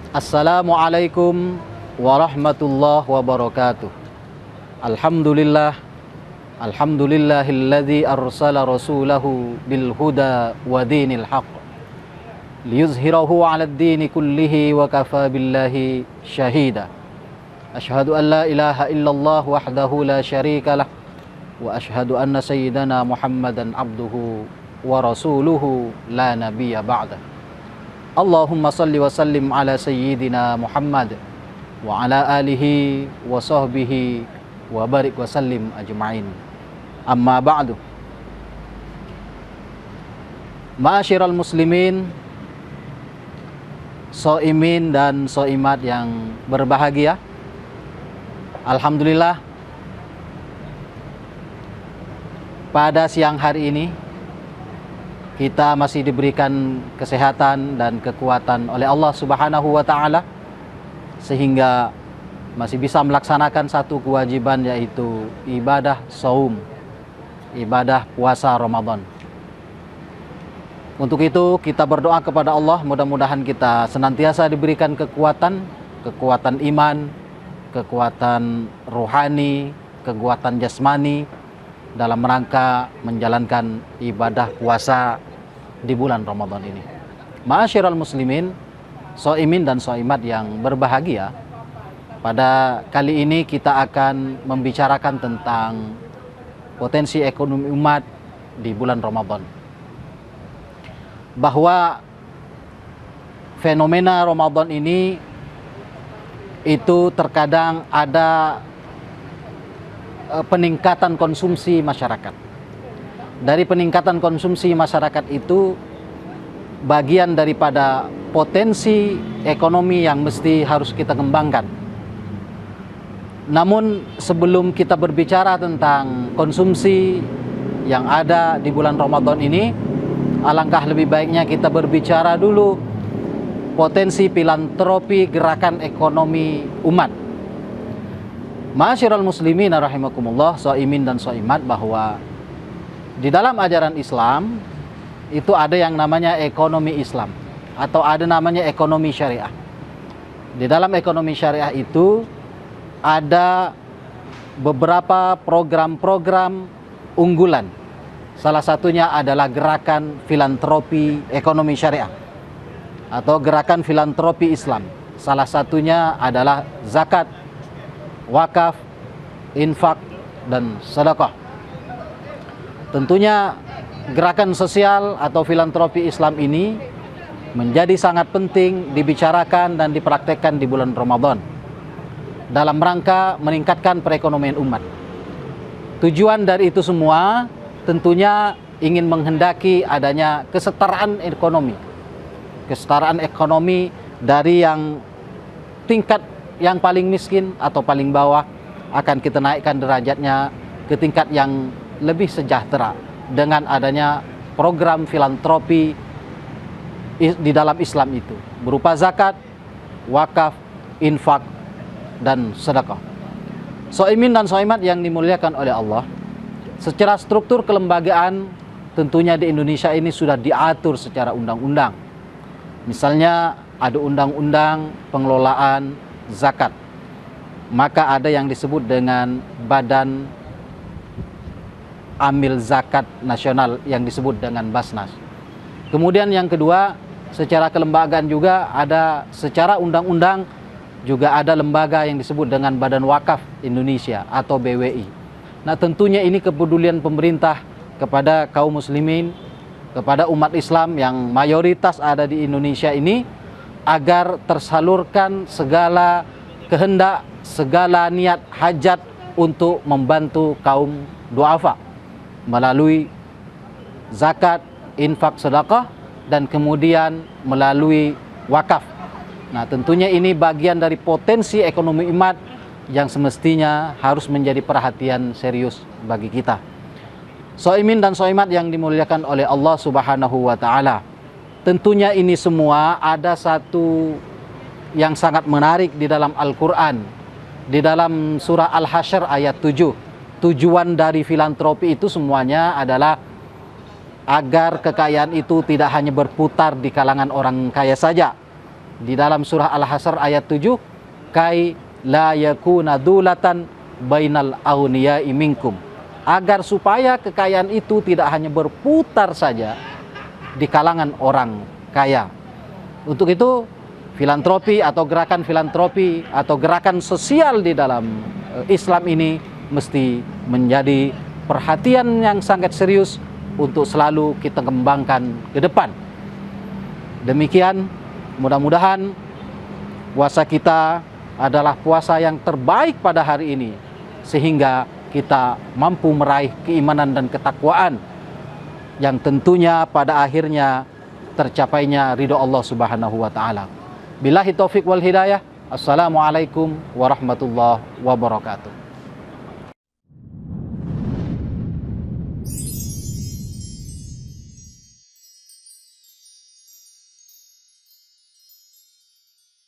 Assalamualaikum warahmatullahi wabarakatuh. Alhamdulillah, alhamdulillahilladzi arsala rasulahu bil huda wa dinil haqq liyuzhirahu 'alad dini kullihi wa kafa billahi syahida. Asyhadu an la ilaha illallah wahdahu la syarika lah wa asyhadu anna sayyidana Muhammadan abduhu wa rasuluhu la nabiyya ba'da. Allahumma salli wa sallim ala sayyidina Muhammad wa ala alihi wa sahbihi wa barik wa sallim ajma'in. Amma ba'du. Ma'asyiral muslimin, shaimin dan shaimat yang berbahagia. Alhamdulillah, pada siang hari ini kita masih diberikan kesehatan dan kekuatan oleh Allah Subhanahu wa Ta'ala, sehingga masih bisa melaksanakan satu kewajiban, yaitu ibadah saum, ibadah puasa Ramadan. Untuk itu kita berdoa kepada Allah, mudah-mudahan kita senantiasa diberikan kekuatan iman, kekuatan rohani, kekuatan jasmani dalam rangka menjalankan ibadah puasa di bulan Ramadan ini. Ma'asyiral muslimin, shaimin dan shaimat yang berbahagia, pada kali ini kita akan membicarakan tentang potensi ekonomi umat di bulan Ramadan. Bahwa fenomena Ramadan ini itu terkadang ada peningkatan konsumsi masyarakat. Dari peningkatan konsumsi masyarakat itu bagian daripada potensi ekonomi yang mesti harus kita kembangkan. Namun sebelum kita berbicara tentang konsumsi yang ada di bulan Ramadan ini, alangkah lebih baiknya kita berbicara dulu potensi filantropi gerakan ekonomi umat. Ma'asyiral muslimin rahimakumullah, shaimin dan shaimat, bahwa di dalam ajaran Islam itu ada yang namanya ekonomi Islam atau ada namanya ekonomi syariah. Di dalam ekonomi syariah itu ada beberapa program-program unggulan. Salah satunya adalah gerakan filantropi ekonomi syariah atau gerakan filantropi Islam. Salah satunya adalah zakat, wakaf, infak, dan sedekah. Tentunya gerakan sosial atau filantropi Islam ini menjadi sangat penting dibicarakan dan dipraktekkan di bulan Ramadan dalam rangka meningkatkan perekonomian umat. Tujuan dari itu semua tentunya ingin menghendaki adanya kesetaraan ekonomi. Kesetaraan ekonomi dari yang tingkat yang paling miskin atau paling bawah akan kita naikkan derajatnya ke tingkat yang lebih sejahtera dengan adanya program filantropi di dalam Islam itu berupa zakat, wakaf, infak, dan sedekah. Shaimin dan shaimat yang dimuliakan oleh Allah, secara struktur kelembagaan tentunya di Indonesia ini sudah diatur secara undang-undang. Misalnya ada undang-undang pengelolaan zakat, maka ada yang disebut dengan Badan Amil Zakat Nasional yang disebut dengan Basnas. Kemudian yang kedua, secara kelembagaan juga ada, secara undang-undang juga ada lembaga yang disebut dengan Badan Wakaf Indonesia atau BWI. Nah, tentunya ini kepedulian pemerintah kepada kaum muslimin, kepada umat Islam yang mayoritas ada di Indonesia ini, agar tersalurkan segala kehendak, segala niat hajat untuk membantu kaum duafa melalui zakat, infak, sedekah, dan kemudian melalui wakaf. Nah, tentunya ini bagian dari potensi ekonomi umat yang semestinya harus menjadi perhatian serius bagi kita. Shaimin dan shaimat yang dimuliakan oleh Allah Subhanahu wa Ta'ala, tentunya ini semua ada satu yang sangat menarik di dalam Al-Quran, di dalam surah Al-Hasyr ayat 7. Tujuan dari filantropi itu semuanya adalah agar kekayaan itu tidak hanya berputar di kalangan orang kaya saja, di dalam surah Al-Hasr ayat 7, kai la yakuna dulatan bainal aghniya'i minkum, agar supaya kekayaan itu tidak hanya berputar saja di kalangan orang kaya. Untuk itu filantropi atau gerakan filantropi atau gerakan sosial di dalam Islam ini mesti menjadi perhatian yang sangat serius untuk selalu kita kembangkan ke depan. Demikian, mudah-mudahan puasa kita adalah puasa yang terbaik pada hari ini, sehingga kita mampu meraih keimanan dan ketakwaan yang tentunya pada akhirnya tercapainya ridho Allah Subhanahu wa taala. Billahi taufik wal hidayah. Assalamualaikum warahmatullahi wabarakatuh.